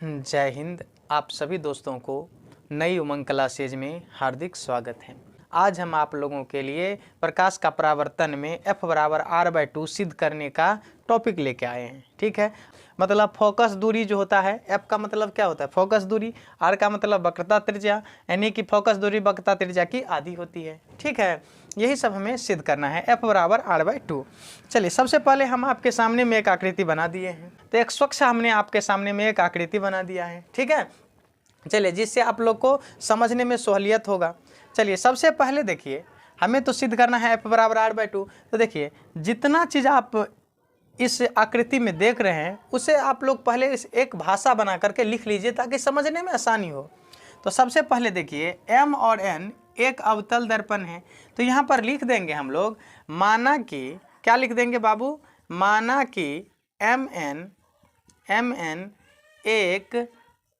जय हिंद। आप सभी दोस्तों को नई उमंग क्लासेज में हार्दिक स्वागत है। आज हम आप लोगों के लिए प्रकाश का परावर्तन में F बराबर r/2 सिद्ध करने का टॉपिक लेके आए हैं। ठीक है, मतलब फोकस दूरी जो होता है, F का मतलब क्या होता है? फोकस दूरी। R का मतलब वक्रता त्रिज्या, यानी कि फोकस दूरी वक्रता त्रिज्या की आधी होती है। ठीक है, यही सब हमें सिद्ध करना है। F बराबर r/2। चलिए, सबसे पहले हम आपके सामने में एक आकृति बना दिए हैं। तो एक स्वच्छ हमने आपके सामने में एक आकृति बना दिया है। ठीक है, चलिए, जिससे आप लोग को समझने में सहूलियत होगा। चलिए, सबसे पहले देखिए, हमें तो सिद्ध करना है F बराबर r/2। तो देखिए, जितना चीज़ आप इस आकृति में देख रहे हैं उसे आप लोग पहले इस एक भाषा बना करके लिख लीजिए ताकि समझने में आसानी हो। तो सबसे पहले देखिए, M और N एक अवतल दर्पण है। तो यहाँ पर लिख देंगे हम लोग, माना कि क्या लिख देंगे बाबू? माना कि MN एक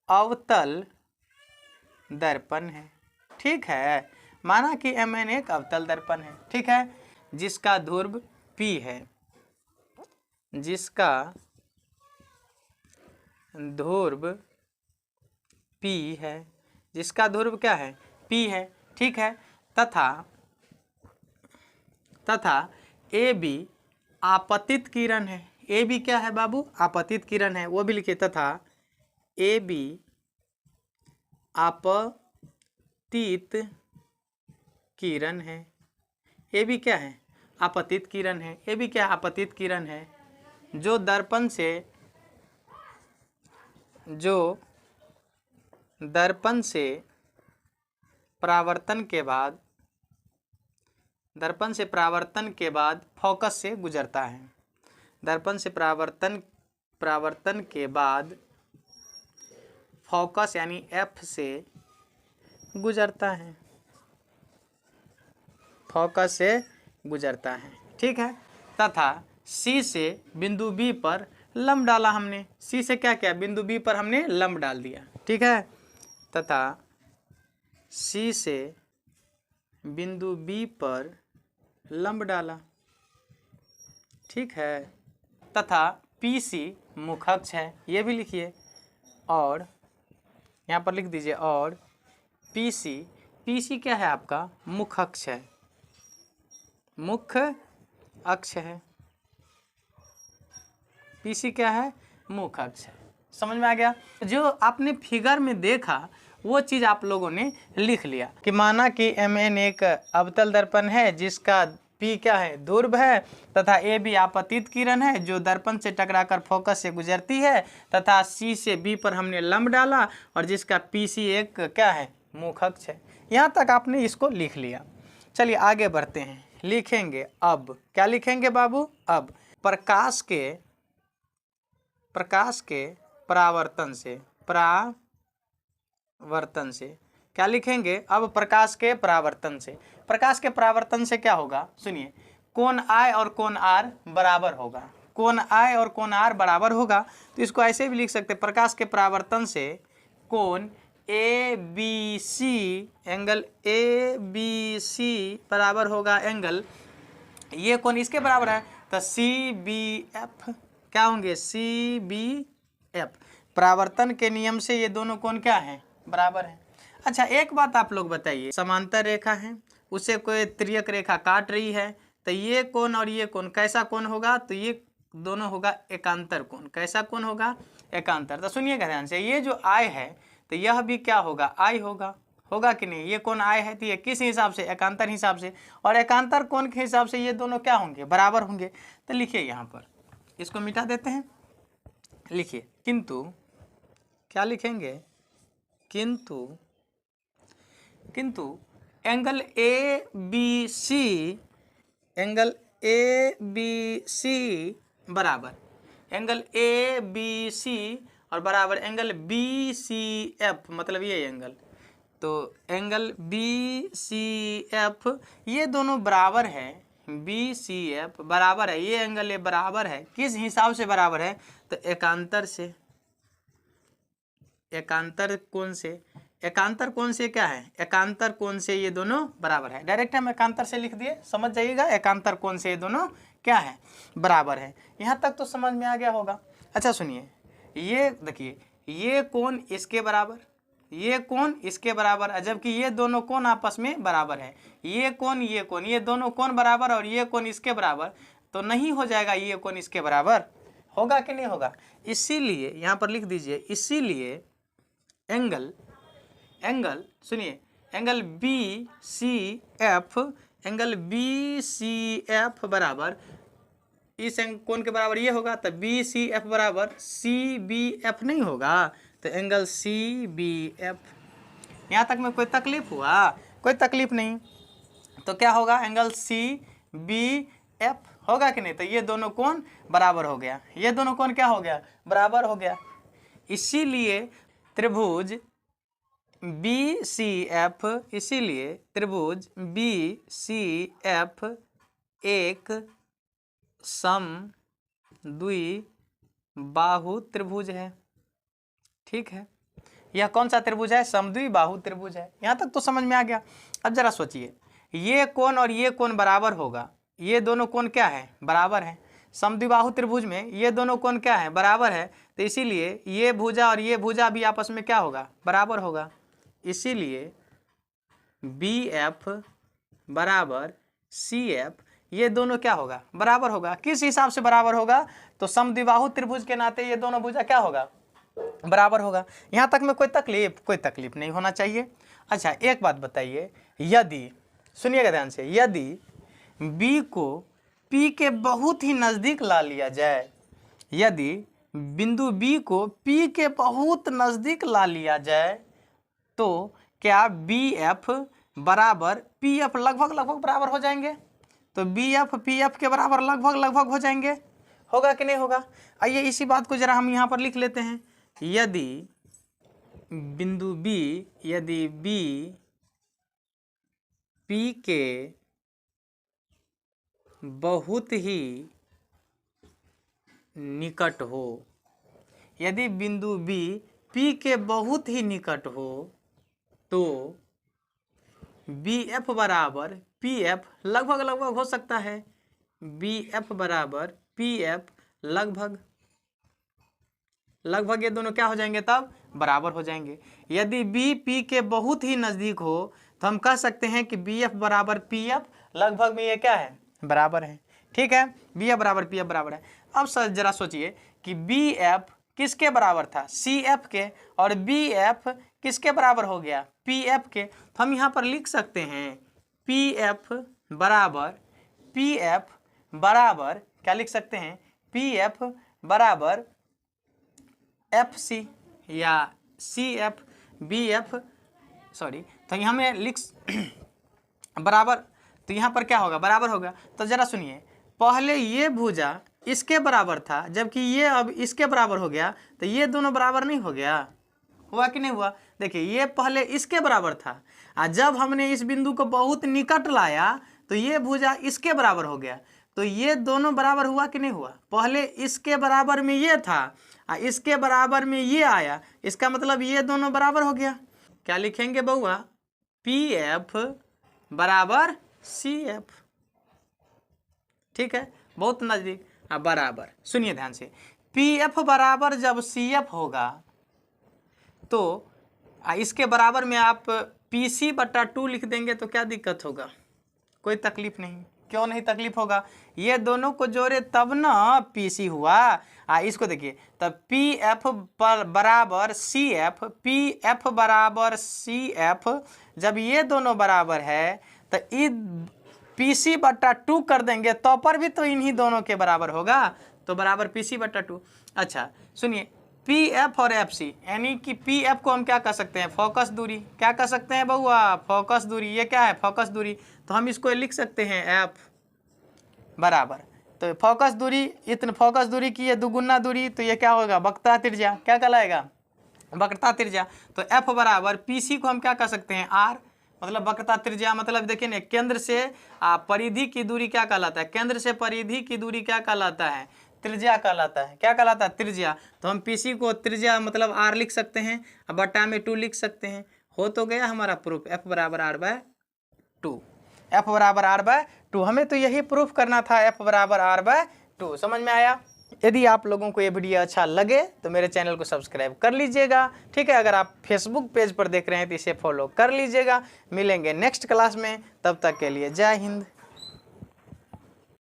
अवतल दर्पण है। ठीक है, माना कि MN एक अवतल दर्पण है। ठीक है, जिसका ध्रुव P है, जिसका ध्रुव P है, जिसका ध्रुव क्या है? P है। ठीक है, तथा AB आपतित किरण है। AB क्या है बाबू? आपतित किरण है, वो भी लिखिए। तथा AB आपतित किरण है। AB क्या है? आपतित किरण है। AB क्या? आपतित किरण है, जो दर्पण से परावर्तन के बाद फोकस से गुजरता है। दर्पण से परावर्तन के बाद फोकस यानी F से गुजरता है। फोकस से गुजरता है। ठीक है, तथा C से बिंदु B पर लंब डाला हमने। C से क्या किया? बिंदु B पर हमने लंब डाल दिया। ठीक है, तथा C से बिंदु B पर लंब डाला। ठीक है, तथा PC मुख अक्ष है, ये भी लिखिए। और यहाँ पर लिख दीजिए, और PC क्या है? आपका मुख अक्ष है। मुख्य अक्ष है। PC क्या है? मुख्य अक्ष है। समझ में आ गया? जो आपने फिगर में देखा वो चीज़ आप लोगों ने लिख लिया कि माना कि MN एक अवतल दर्पण है, जिसका P क्या है? ध्रुव है, तथा AB आपतित किरण है, जो दर्पण से टकराकर फोकस से गुजरती है, तथा C से B पर हमने लंब डाला, और जिसका PC एक क्या है? मुख्य अक्ष है। यहाँ तक आपने इसको लिख लिया। चलिए आगे बढ़ते हैं, लिखेंगे अब। क्या लिखेंगे बाबू? अब प्रकाश के परावर्तन से क्या लिखेंगे? अब प्रकाश के परावर्तन से क्या होगा? सुनिए, कोण I और कोण R बराबर होगा। कोण I और कोण R बराबर होगा, तो इसको ऐसे भी लिख सकते हैं, प्रकाश के परावर्तन से कोण ABC, एंगल ABC बराबर होगा एंगल, ये कोण इसके बराबर है, तो CBF क्या होंगे? CBF। परावर्तन के नियम से ये दोनों कोण क्या हैं? बराबर हैं। अच्छा, एक बात आप लोग बताइए, समांतर रेखा है, उसे कोई तिर्यक रेखा काट रही है, तो ये कोण और ये कोण कैसा कोण होगा? तो ये दोनों होगा एकांतर कोण। कैसा कोण होगा? एकांतर। तो सुनिएगा ध्यान से, ये जो I है तो यह भी क्या होगा? I होगा कि नहीं? ये कोण I है, तो ये किस हिसाब से? एकांतर हिसाब से। और एकांतर कोण के हिसाब से ये दोनों क्या होंगे? बराबर होंगे। तो लिखिए, यहाँ पर इसको मिटा देते हैं। लिखिए, किंतु क्या लिखेंगे? किंतु एंगल ABC बराबर एंगल ABC और बराबर एंगल BCF, मतलब ये एंगल, तो एंगल BCF ये दोनों बराबर है। BCF बराबर है, ये एंगल ये बराबर है, किस हिसाब से बराबर है? तो एकांतर से। एकांतर कोण से क्या है? एकांतर कोण से ये दोनों बराबर है। डायरेक्ट हम एकांतर से लिख दिए, समझ जाइएगा, एकांतर कोण से ये दोनों क्या है? बराबर है। यहाँ तक तो समझ में आ गया होगा। अच्छा सुनिए, ये देखिए, ये कोण इसके बराबर, ये कोण इसके बराबर, जबकि ये दोनों कोण आपस में बराबर है। ये कोण ये दोनों कोण बराबर और ये कोण इसके बराबर, तो नहीं हो जाएगा ये कोण इसके बराबर, होगा कि नहीं होगा। इसीलिए यहाँ पर लिख दीजिए, इसीलिए एंगल सुनिए, एंगल बी सी एफ बराबर इस कोण के बराबर ये होगा, तो बी सी एफ बराबर सी बी एफ नहीं होगा, तो एंगल सी बी एफ। यहाँ तक में कोई तकलीफ हुआ? कोई तकलीफ नहीं। तो क्या होगा, एंगल सी बी एफ होगा कि नहीं। तो ये दोनों कोण बराबर हो गया, ये दोनों कोण क्या हो गया, बराबर हो गया। इसीलिए त्रिभुज बी सी एफ, इसीलिए त्रिभुज बी सी एफ एक समद्विबाहु त्रिभुज है। ठीक है, यह कौन सा त्रिभुज है, समद्विबाहु त्रिभुज है। यहाँ तक तो समझ में आ गया। अब जरा सोचिए, ये कोण और ये कोण बराबर होगा, ये दोनों कोण क्या है, बराबर है। समद्विबाहु त्रिभुज में ये दोनों कोण क्या है, बराबर है। तो इसीलिए ये भुजा और ये भुजा भी आपस में क्या होगा, बराबर होगा। इसीलिए बी एफ बराबर सी एफ, ये दोनों क्या होगा, बराबर होगा। किस हिसाब से बराबर होगा, तो समद्विबाहु त्रिभुज के नाते ये दोनों भुजा क्या होगा, बराबर होगा। यहाँ तक में कोई तकलीफ नहीं होना चाहिए। अच्छा, एक बात बताइए, यदि सुनिएगा ध्यान से, यदि B को P के बहुत ही नज़दीक ला लिया जाए, यदि बिंदु B को P के बहुत नज़दीक ला लिया जाए, तो क्या BF बराबर PF लगभग बराबर हो जाएंगे। तो BF PF के बराबर लगभग हो जाएंगे, होगा कि नहीं होगा। आइए इसी बात को जरा हम यहाँ पर लिख लेते हैं। यदि बिंदु B, यदि B P के बहुत ही निकट हो, यदि बिंदु B P के बहुत ही निकट हो, तो BF बराबर PF लगभग हो सकता है। BF बराबर PF लगभग ये दोनों क्या हो जाएंगे, तब बराबर हो जाएंगे। यदि B P के बहुत ही नज़दीक हो, तो हम कह सकते हैं कि BF बराबर PF लगभग में ये क्या है, बराबर है। ठीक है, BF बराबर PF बराबर है। अब सर जरा सोचिए कि BF किसके बराबर था, CF के, और BF किसके बराबर हो गया, PF के। तो हम यहाँ पर लिख सकते हैं PF बराबर क्या लिख सकते हैं, PF बराबर FC या CF BF, सॉरी, तो यहाँ में लिख बराबर, तो यहाँ पर क्या होगा, बराबर होगा। तो जरा सुनिए, पहले ये भुजा इसके बराबर था, जबकि ये अब इसके बराबर हो गया, तो ये दोनों बराबर नहीं हो गया, हुआ कि नहीं हुआ। देखिए, ये पहले इसके बराबर था, और जब हमने इस बिंदु को बहुत निकट लाया, तो ये भुजा इसके बराबर हो गया। तो ये दोनों बराबर हुआ कि नहीं हुआ। पहले इसके बराबर में ये था, और इसके बराबर में ये आया, इसका मतलब ये दोनों बराबर हो गया। क्या लिखेंगे बउआ, PF बराबर CF। ठीक है, बहुत नज़दीक, बराबर। सुनिए ध्यान से, PF बराबर जब CF होगा, तो इसके बराबर में आप PC/2 लिख देंगे, तो क्या दिक्कत होगा, कोई तकलीफ नहीं। क्यों नहीं तकलीफ होगा, ये दोनों को जोड़े तब ना PC हुआ। इसको देखिए, तब PF बराबर CF, PF बराबर CF, जब ये दोनों बराबर है, तो PC/2 कर देंगे, तो पर भी तो इन्हीं दोनों के बराबर होगा, तो बराबर PC/2। अच्छा सुनिए, PF और FC, यानी कि PF को हम क्या कह सकते हैं, फोकस दूरी। क्या कह सकते हैं बउआ, फोकस दूरी। ये क्या है, फोकस दूरी। तो हम इसको लिख सकते हैं F बराबर, तो फोकस दूरी, इतने फोकस दूरी की ये दुगुना दूरी, तो ये क्या होगा, वक्रता त्रिज्या। क्या कहलाएगा, वक्रता त्रिज्या। तो F बराबर PC को हम क्या कह सकते हैं, R, मतलब वक्रता त्रिज्या। मतलब देखिए ना, केंद्र से परिधि की दूरी क्या कहलाता है, केंद्र से परिधि की दूरी क्या कहलाता है, त्रिज्या कहलाता है। क्या कहलाता है, त्रिज्या। तो हम PC को त्रिज्या मतलब R लिख सकते हैं, बटा में 2 लिख सकते हैं। हो तो गया हमारा प्रूफ, F बराबर R/2, F बराबर R/2। हमें तो यही प्रूफ करना था, F बराबर R/2। समझ में आया। यदि आप लोगों को ये वीडियो अच्छा लगे तो मेरे चैनल को सब्सक्राइब कर लीजिएगा, ठीक है। अगर आप फेसबुक पेज पर देख रहे हैं तो इसे फॉलो कर लीजिएगा। मिलेंगे नेक्स्ट क्लास में, तब तक के लिए जय हिंद।